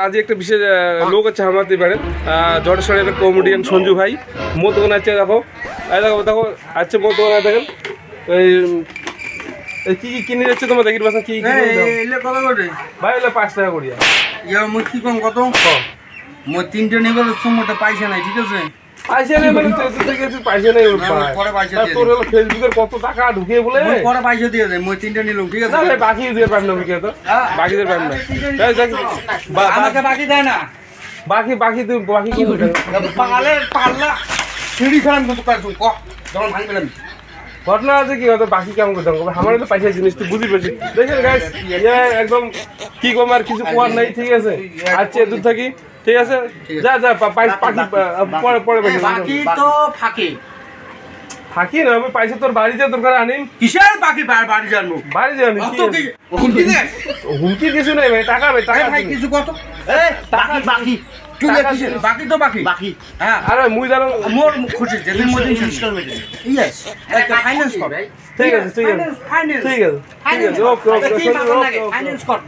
আজ একটা বিশেষ লোক আছে আমাদের এবারে জটেশ্বরের একটা কমেডিয়ান সঞ্জু ভাই মোট দোকান আছে দেখো দেখো আছে মোট দোকান দেখেন এই কি কি কিনে যাচ্ছে তোমার দেখির বাসা কি ভাই এলে 5 টাকা করিয়া মই কি কম কত মই 3টে নিব মোটা পয়সা নাই ঠিক আছে পয়সা নেই মানে পয়সা নেই তোর ফেসবুকের কত টাকা ঢুকিয়ে বলে পরে পয়সা দিয়ে দেয় মই 3টে নিলাম ঠিক আছে না বাকি দিয়ে পারবে না কি তো বাকি দিয়ে পারবে না আমাকে বাকি দেয় না বাকি তুই বাকি কি পালে পাল্লা সিঁড়ি খারাপ কত কাজ ক যখন ভাঙবে না ঘটনা আছে কি হয়তো বাকি কেমন করতে হবে আমার তো পয়সা জিনিস তুই বুঝি পেয়েছি দেখেন গাইস একদম কি কম আর কিছু কোয়ার নাই ঠিক আছে আচ্ছা দূর থাকি ঠিক আছে যা যা পাখি পরে পরে বাকি তো ফাঁকি ফাঁকি না আমি পয়সা তোর বাড়িতে দরকার আনিম কিসের বাকি বাড়ি জানো বাড়ি জানি হুমকি দে হুমকি কিছু নাই ভাই টাকা ভাই টাকা ভাই কিছু কত টাকা বাকি বাকি তো বাকি বাকি হ্যাঁ আরে মুই জানো মোর খুশি যেদিন মধ্যে ইনস্টলমেন্ট ইয়েস একটা ফাইনান্স কর ঠিক আছে ঠিক আছে ফাইনান্স ঠিক আছে ঠিক আছে ওকে ফাইনান্স কর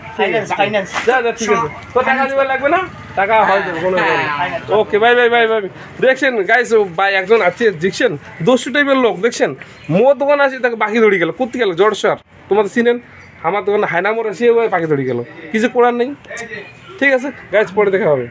ফাইনান্স যা যা ঠিক আছে তো টাকা দিবার লাগবে না টাকা হয় কোনো okay bye bye bye bye দেখছেন গাইস ভাই একজন আছে দেখছেন 200 টাইপের লোক দেখছেন মোর দোকান আছে তাকে বাকি ধরে গেল কোথা গেল জড়সর তোমাদের চিনেন আমার দোকানে হায়নামোর এসে পাখি ধরে গেল কিছু করার নেই ঠিক আছে গাইস পরে দেখা হবে।